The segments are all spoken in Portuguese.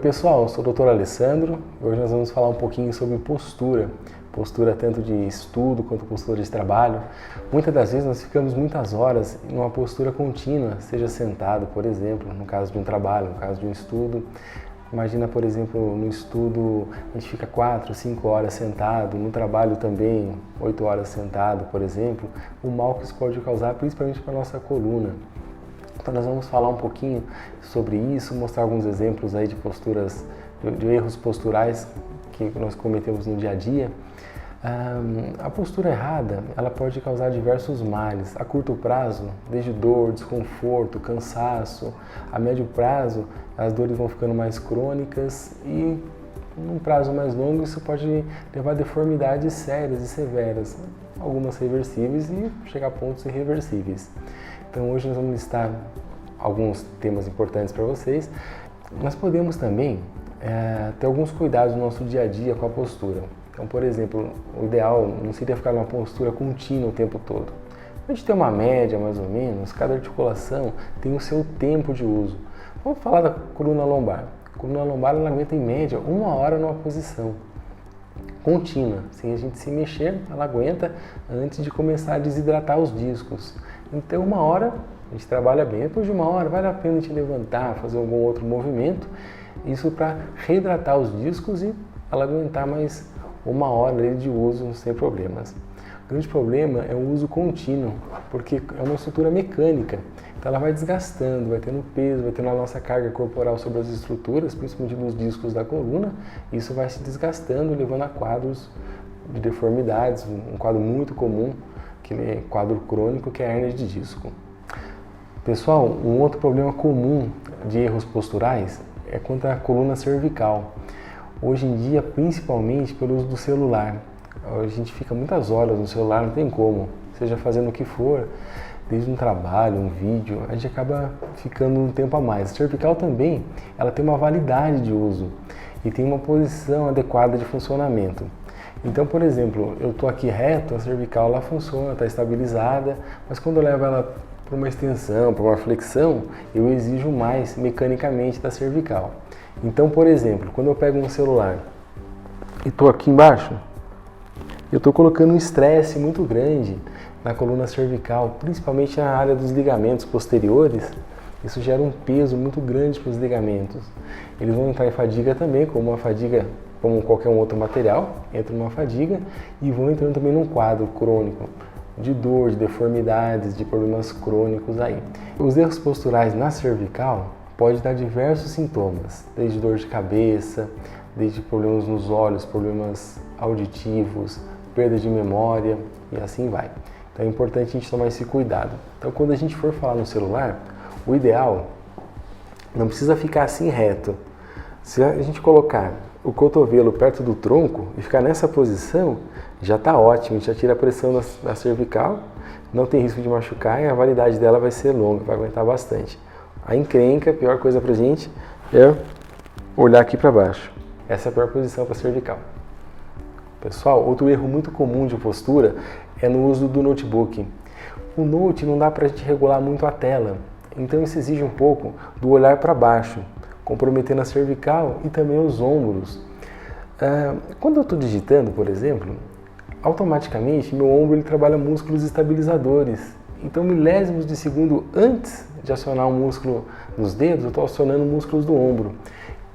pessoal, eu sou o Dr. Alessandro e hoje nós vamos falar um pouquinho sobre postura. Postura tanto de estudo quanto postura de trabalho. Muitas das vezes nós ficamos muitas horas em uma postura contínua, seja sentado, por exemplo, no caso de um trabalho, no caso de um estudo. Imagina, por exemplo, no estudo a gente fica 4, 5 horas sentado, no trabalho também 8 horas sentado, por exemplo, o mal que isso pode causar principalmente para a nossa coluna. Então nós vamos falar um pouquinho sobre isso, mostrar alguns exemplos aí de posturas, de erros posturais que nós cometemos no dia a dia. A postura errada, ela pode causar diversos males. A curto prazo, desde dor, desconforto, cansaço. A médio prazo, as dores vão ficando mais crônicas e num prazo mais longo isso pode levar a deformidades sérias e severas, algumas reversíveis e chegar a pontos irreversíveis. Então hoje nós vamos listar alguns temas importantes para vocês. Nós podemos também ter alguns cuidados no nosso dia a dia com a postura. Então, por exemplo, o ideal não seria ficar numa postura contínua o tempo todo. A gente tem uma média, mais ou menos, cada articulação tem o seu tempo de uso. Vamos falar da coluna lombar. A coluna lombar ela aguenta em média 1 hora numa posição contínua, sem a gente se mexer, ela aguenta antes de começar a desidratar os discos. Então 1 hora a gente trabalha bem, depois de 1 hora vale a pena a gente levantar, fazer algum outro movimento, isso para reidratar os discos e ela aguentar mais 1 hora de uso sem problemas. O grande problema é o uso contínuo, porque é uma estrutura mecânica, então ela vai desgastando, vai tendo peso, vai tendo a nossa carga corporal sobre as estruturas, principalmente nos discos da coluna, e isso vai se desgastando, levando a quadros de deformidades, um quadro muito comum, que é quadro crônico, que é a hérnia de disco. Pessoal, um outro problema comum de erros posturais é quanto à coluna cervical. Hoje em dia, principalmente pelo uso do celular. A gente fica muitas horas no celular, não tem como, seja fazendo o que for, desde um trabalho, um vídeo, a gente acaba ficando um tempo a mais. A cervical também, ela tem uma validade de uso e tem uma posição adequada de funcionamento. Então, por exemplo, eu estou aqui reto, a cervical ela funciona, está estabilizada, mas quando eu levo ela para uma extensão, para uma flexão, eu exijo mais mecanicamente da cervical. Então, por exemplo, quando eu pego um celular e estou aqui embaixo, eu estou colocando um estresse muito grande na coluna cervical, principalmente na área dos ligamentos posteriores. Isso gera um peso muito grande para os ligamentos. Eles vão entrar em fadiga também, como uma fadiga, como qualquer outro material, entra numa fadiga e vão entrando também num quadro crônico de dor, de deformidades, de problemas crônicos aí. Os erros posturais na cervical pode dar diversos sintomas, desde dor de cabeça, desde problemas nos olhos, problemas auditivos, perda de memória e assim vai. Então é importante a gente tomar esse cuidado. Então quando a gente for falar no celular, o ideal não precisa ficar assim reto. Se a gente colocar o cotovelo perto do tronco e ficar nessa posição, já está ótimo, a gente já tira a pressão da cervical, não tem risco de machucar e a validade dela vai ser longa, vai aguentar bastante. A encrenca, a pior coisa pra gente é olhar aqui para baixo. Essa é a pior posição para cervical. Pessoal, outro erro muito comum de postura é no uso do notebook. O note não dá para a gente regular muito a tela, então isso exige um pouco do olhar para baixo, comprometendo a cervical e também os ombros. Quando eu estou digitando, por exemplo, automaticamente meu ombro ele trabalha músculos estabilizadores. Então, milésimos de segundo antes de acionar um músculo nos dedos, eu estou acionando músculos do ombro.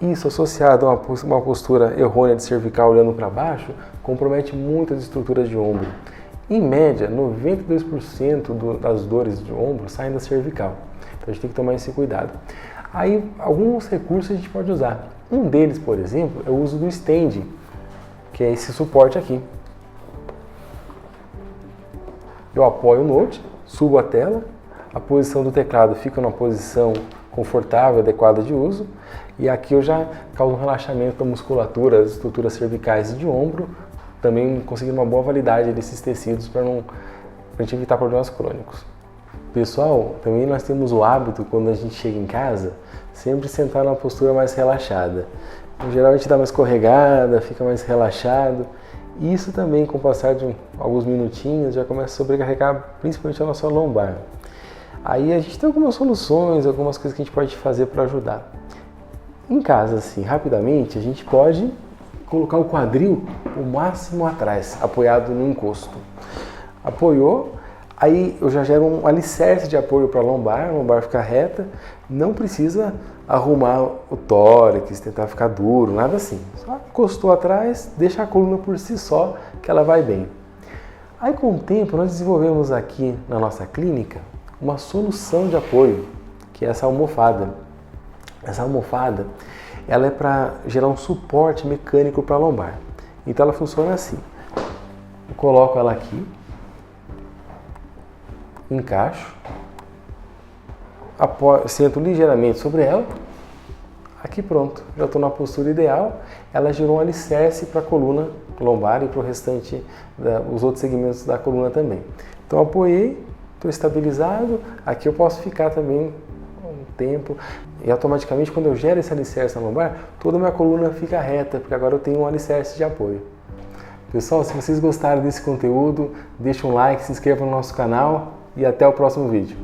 Isso, associado a uma postura errônea de cervical olhando para baixo, compromete muitas estruturas de ombro. Em média, 92% das dores de ombro saem da cervical. Então, a gente tem que tomar esse cuidado. Aí, alguns recursos a gente pode usar. Um deles, por exemplo, é o uso do stand, que é esse suporte aqui. Eu apoio o note, subo a tela, a posição do teclado fica numa posição confortável, adequada de uso, e aqui eu já causo um relaxamento da musculatura, das estruturas cervicais e de ombro, também conseguindo uma boa validade desses tecidos para a gente evitar problemas crônicos. Pessoal, também nós temos o hábito, quando a gente chega em casa, sempre sentar numa postura mais relaxada. Em geral a gente dá uma escorregada, fica mais relaxado. E isso também, com o passar de alguns minutinhos, já começa a sobrecarregar principalmente a nossa lombar. Aí a gente tem algumas soluções, algumas coisas que a gente pode fazer para ajudar. Em casa, assim, rapidamente, a gente pode colocar o quadril o máximo atrás, apoiado no encosto. Apoiou, aí eu já gero um alicerce de apoio para a lombar ficar reta, não precisa arrumar o tórax, tentar ficar duro, nada assim. Só encostou atrás, deixa a coluna por si só, que ela vai bem. Aí com o tempo nós desenvolvemos aqui na nossa clínica uma solução de apoio, que é essa almofada. Essa almofada, ela é para gerar um suporte mecânico para a lombar. Então ela funciona assim. Eu coloco ela aqui, encaixo, sento ligeiramente sobre ela, aqui pronto, já estou na postura ideal. Ela gerou um alicerce para a coluna lombar e para o restante, os outros segmentos da coluna também. Então apoiei, estou estabilizado, aqui eu posso ficar também um tempo e automaticamente quando eu gero esse alicerce na lombar, toda a minha coluna fica reta, porque agora eu tenho um alicerce de apoio. Pessoal, se vocês gostaram desse conteúdo, deixa um like, se inscreva no nosso canal e até o próximo vídeo.